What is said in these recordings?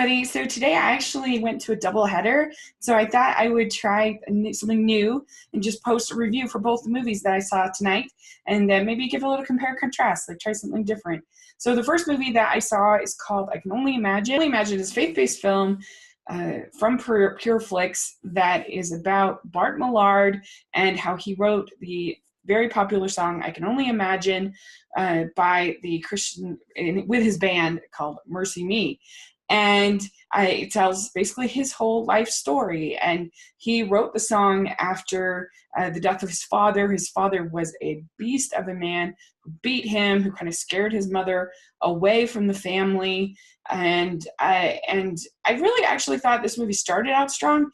everybody. So today I actually went to a double header. So I thought I would try something new and just post a review for both the movies that I saw tonight and maybe give a little compare contrast, like try something different. So the first movie that I saw is called I Can Only Imagine. Only Imagine is a faith-based film from Pure Flix that is about Bart Millard and how he wrote the very popular song I Can Only Imagine by the Christian with his band called Mercy Me. And it tells basically his whole life story. And he wrote the song after the death of his father. His father was a beast of a man who beat him, who kind of scared his mother away from the family. And I really actually thought this movie started out strong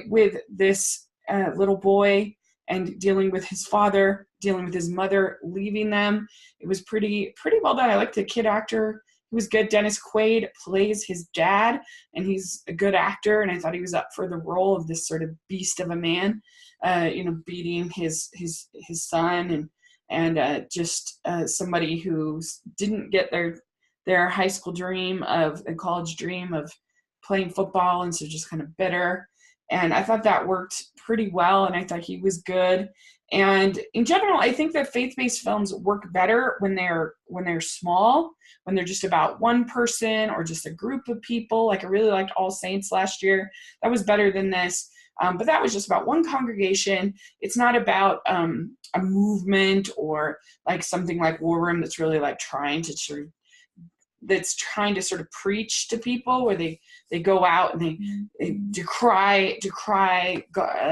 with this little boy and dealing with his father, dealing with his mother, leaving them. It was pretty well done. I liked the kid actor. He was good. Dennis Quaid plays his dad, and he's a good actor, and I thought he was up for the role of this sort of beast of a man, beating his son, and just somebody who didn't get their high school dream of a college dream of playing football, and so just kind of bitter. And I thought that worked pretty well, and I thought he was good. And in general, I think that faith-based films work better when they're small, when they're just about one person or just a group of people. Like I really liked All Saints last year. That was better than this. But that was just about one congregation. It's not about a movement or like something like War Room that's really like trying to sort of preach to people, where they go out and they decry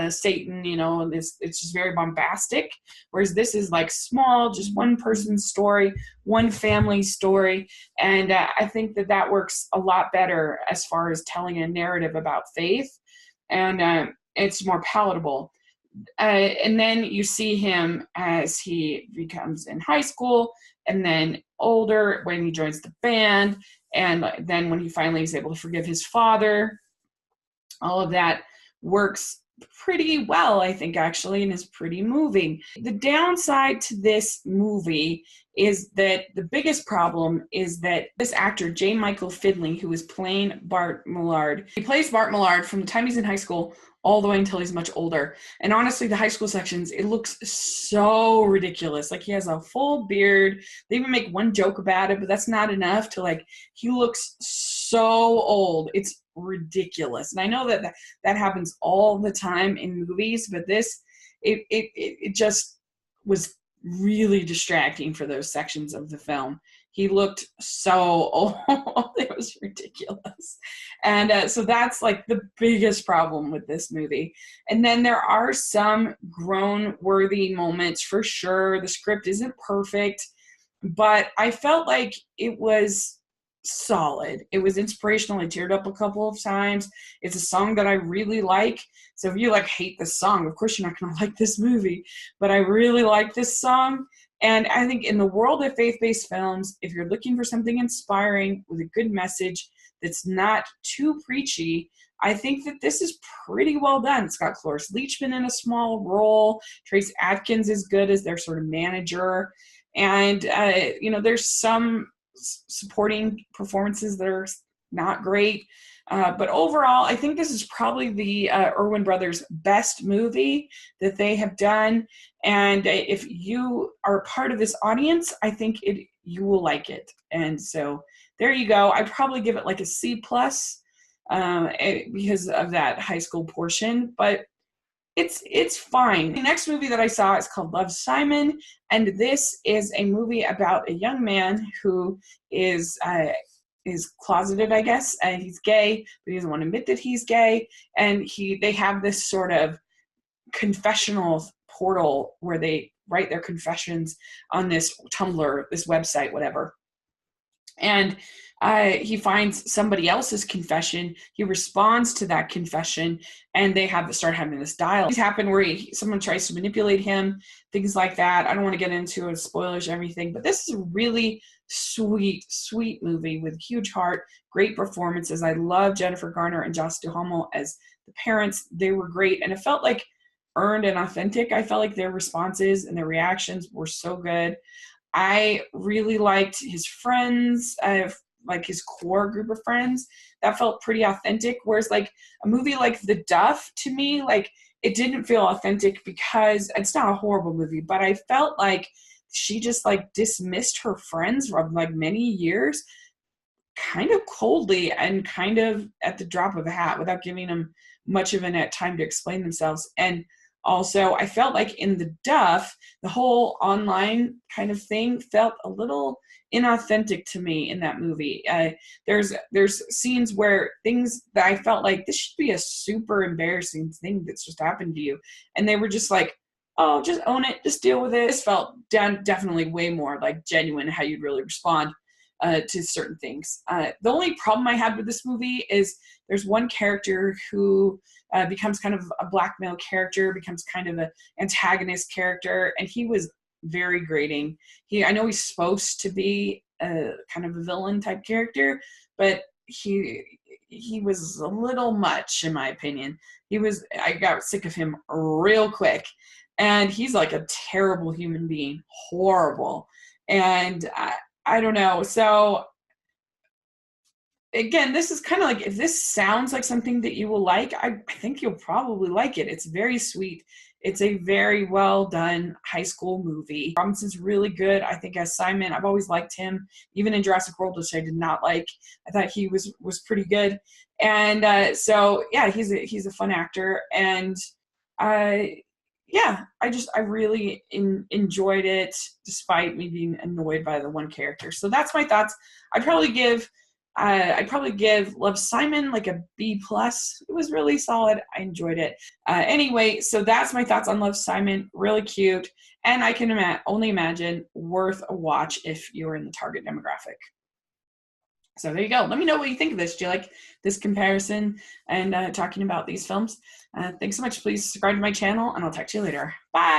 Satan, and it's just very bombastic. Whereas this is like small, just one person's story, one family's story, and I think that works a lot better as far as telling a narrative about faith, and it's more palatable. And then you see him as he becomes in high school, and then older when he joins the band, and then when he finally is able to forgive his father. All of that works pretty well, I think, actually, and is pretty moving. The downside to this movie is that the biggest problem is that this actor, J. Michael Findlay, who is playing Bart Millard, he plays Bart Millard from the time he's in high school all the way until he's much older. And honestly, the high school sections, it looks so ridiculous. Like he has a full beard. They even make one joke about it, but that's not enough to he looks so old. It's ridiculous. And I know that happens all the time in movies, but this, it just was really distracting for those sections of the film. He looked so old. It was ridiculous. And so that's like the biggest problem with this movie. And then there are some groan-worthy moments for sure. The script isn't perfect, but I felt like it was solid. It was inspirational. I teared up a couple of times. It's a song that I really like. So if you hate this song, of course you're not going to like this movie. But I really like this song. And I think in the world of faith-based films, if you're looking for something inspiring with a good message that's not too preachy, I think that this is pretty well done. It's got Cloris Leachman in a small role. Trace Adkins is good as their sort of manager. And, there's some supporting performances that are not great. But overall, I think this is probably the Erwin Brothers' best movie that they have done. And if you are a part of this audience, I think you will like it. And so there you go. I'd probably give it like a C+ because of that high school portion. But it's fine. The next movie that I saw is called Love, Simon. And this is a movie about a young man who is closeted, I guess. He's gay, but he doesn't want to admit that he's gay. And they have this sort of confessional portal where they write their confessions on this Tumblr, this website, whatever. And he finds somebody else's confession. He responds to that confession, and they start having this dialogue. These happen where someone tries to manipulate him, things like that. I don't want to get into it, spoilers, everything, but this is a really sweet movie with huge heart, great performances. I love Jennifer Garner and Joss Duhamel as the parents. They were great, and it felt like earned and authentic. I felt like their responses and their reactions were so good. I really liked his friends. like his core group of friends. That felt pretty authentic. Whereas like a movie like The Duff, to me, like it didn't feel authentic because it's not a horrible movie, but I felt like she just like dismissed her friends from like many years kind of coldly and kind of at the drop of a hat without giving them much of a time to explain themselves. And also, I felt like in The Duff, the whole online kind of thing felt a little inauthentic to me in that movie. There's scenes where things that I felt like this should be a super embarrassing thing that's just happened to you, and they were just like, "Oh, just own it, just deal with it." This felt definitely way more like genuine how you'd really respond to certain things. The only problem I had with this movie is there's one character who becomes kind of a blackmail character, becomes kind of an antagonist character, and he was very grating. I know he's supposed to be a kind of a villain type character, but he was a little much in my opinion. I got sick of him real quick, and he's like a terrible human being, horrible. And I don't know. So again, this is kind of like, if this sounds like something that you will like, I think you'll probably like it. It's very sweet. It's a very well done high school movie. Robinson's really good. I think as Simon, I've always liked him, even in Jurassic World, which I did not like. I thought he was pretty good. And so yeah, he's a fun actor, and yeah, I really enjoyed it, despite me being annoyed by the one character. So that's my thoughts. I'd probably give Love, Simon like a B plus. It was really solid. I enjoyed it. Anyway, so that's my thoughts on Love, Simon. Really cute, and I can only imagine worth a watch if you're in the target demographic. So there you go. Let me know what you think of this. Do you like this comparison and talking about these films? Thanks so much. Please subscribe to my channel, and I'll talk to you later. Bye.